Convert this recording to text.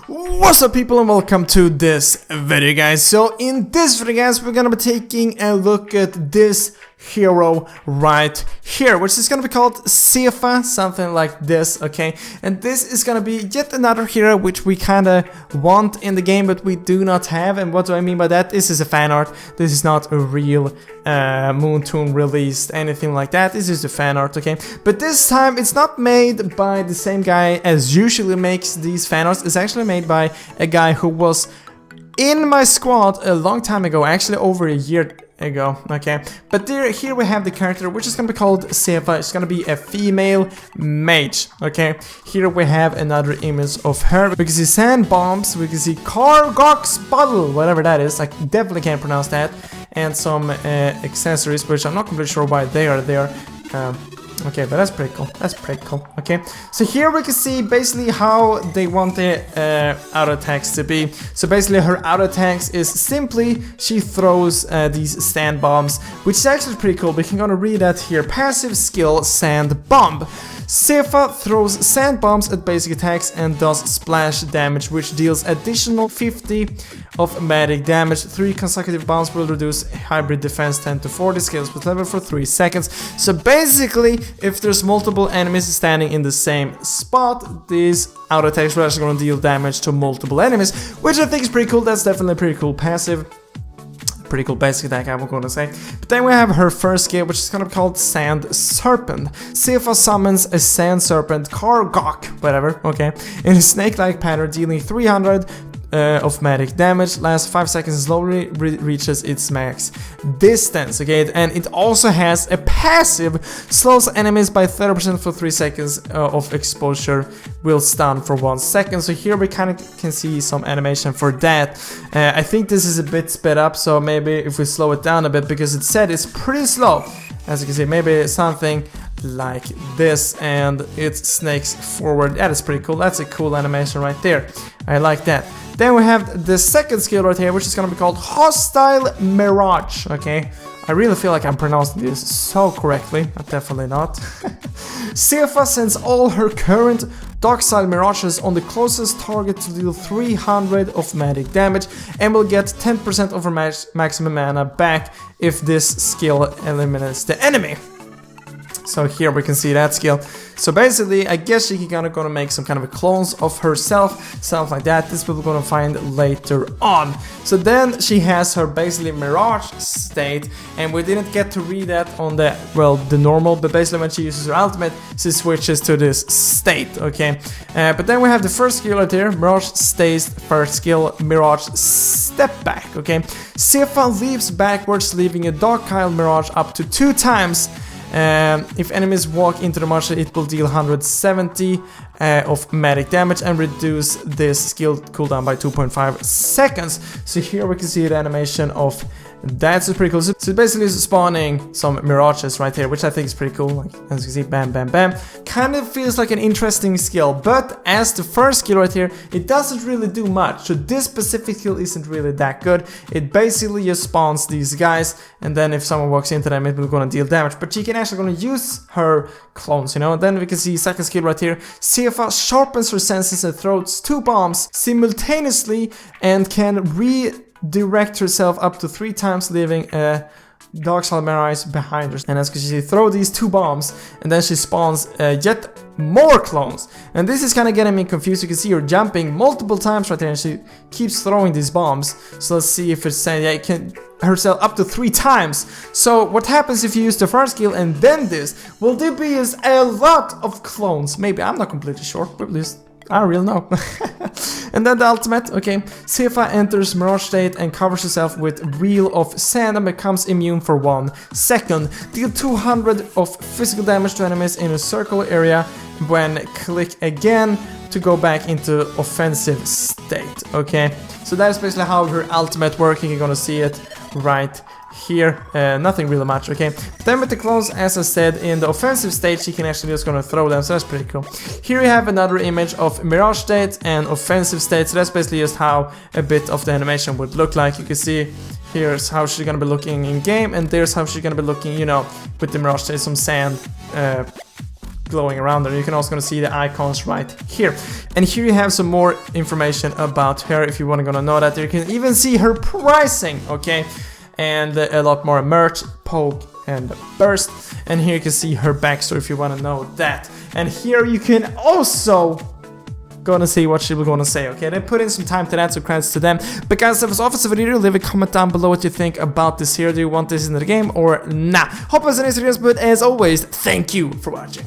What's up people and welcome to this video guys. So in this video guys we're gonna be taking a look at this hero right here, which is gonna be called Sefa, something like this, okay? And this is gonna be yet another hero which we kinda want in the game but we do not have. And what do I mean by that? This is a fan art. This is not a real Moontoon released anything like that. This is a fan art, okay? But this time it's not made by the same guy as usually makes these fan arts. It's actually made by a guy who was in my squad a long time ago, actually over a year ago, okay? But here we have the character which is gonna be called Sefa. It's gonna be a female mage, okay? Here we have another image of her. We can see sand bombs, we can see Cargox bottle, whatever that is, I definitely can't pronounce that, and some accessories which I'm not completely sure why they are there. Okay, but that's pretty cool. That's pretty cool. Okay, so here we can see basically how they want the auto attacks to be. So basically her auto attacks is simply she throws these sand bombs, which is actually pretty cool. We can gonna read that here. Passive skill sand bomb. Sefa throws sand bombs at basic attacks and does splash damage, which deals additional 50 of magic damage. 3 consecutive bombs will reduce hybrid defense 10 to 40 skills per level for 3 seconds. So basically, if there's multiple enemies standing in the same spot, these auto attacks are actually going to deal damage to multiple enemies, which I think is pretty cool. That's definitely a pretty cool passive. Pretty cool basic attack, I'm gonna say. But then we have her first skill, which is gonna be called Sand Serpent. Sefa summons a Sand Serpent, Cargox, whatever, okay, in a snake-like pattern, dealing 300 of magic damage, lasts 5 seconds and slowly reaches its max distance, okay? And it also has a passive, slows enemies by 30% for 3 seconds of exposure, will stun for 1 second. So here we kind of can see some animation for that. I think this is a bit sped up, so maybe if we slow it down a bit, because it said it's pretty slow, as you can see, maybe something like this, and it snakes forward. That is pretty cool. That's a cool animation right there. I like that. Then we have the second skill right here, which is gonna be called Hostile Mirage, okay? I really feel like I'm pronouncing this so correctly, but definitely not. Sefa sends all her current Docile Mirages on the closest target to deal 300 of magic damage and will get 10% of her maximum mana back if this skill eliminates the enemy. So here we can see that skill. So basically, I guess she's gonna make some kind of a clones of herself, stuff like that. This we're gonna find later on. So then she has her basically Mirage state, and we didn't get to read that on the, well, the normal, but basically when she uses her ultimate, she switches to this state, okay? But then we have the first skill right here, Mirage stays first skill, Mirage step back, okay? Sefa leaps backwards, leaving a Docile Mirage up to 2 times. If enemies walk into the Mirage, it will deal 170 of magic damage and reduce this skill cooldown by 2.5 seconds. So here we can see the animation of that's pretty cool. So basically spawning some Mirages right here, which I think is pretty cool. Like, as you can see, bam, bam, bam. Kind of feels like an interesting skill, but as the first skill right here, it doesn't really do much. So this specific skill isn't really that good. It basically just spawns these guys, and then if someone walks into them, it will gonna deal damage. But she can actually gonna use her clones, you know. And then we can see second skill right here. Sefa sharpens her senses and throws 2 bombs simultaneously and can redirect herself up to 3 times, leaving a Docile Mirage behind her. And as you see, throw these 2 bombs, and then she spawns yet more clones. And this is kind of getting me confused. You can see her jumping multiple times right there, and she keeps throwing these bombs. So let's see if it's saying, yeah, it can herself up to 3 times. So what happens if you use the first skill and then this? Will there be a lot of clones? Maybe, I'm not completely sure, but at least I don't really know. And then the ultimate, okay. Sefa enters Mirage state and covers herself with Wheel of Sand and becomes immune for 1 second. Deal 200 of physical damage to enemies in a circle area when click again to go back into offensive state, okay. So that's basically how her ultimate working. You're gonna see it right here. Nothing really much, okay. Then with the clones, as I said, in the offensive state, she can actually just gonna throw them, so that's pretty cool. Here you have another image of Mirage state and offensive state, so that's basically just how a bit of the animation would look like. You can see here's how she's gonna be looking in game, and there's how she's gonna be looking, you know, with the Mirage state, some sand glowing around her. You can also gonna see the icons right here. And here you have some more information about her if you want to gonna know that. You can even see her pricing, okay? And a lot more merch, poke and burst. And here you can see her backstory if you want to know that. And here you can also gonna see what she was gonna say, okay? They put in some time to that, so credits to them. But guys, that was all for the video. Leave a comment down below what you think about this here. Do you want this in the game or nah? Hope it was a nice video, but as always, thank you for watching.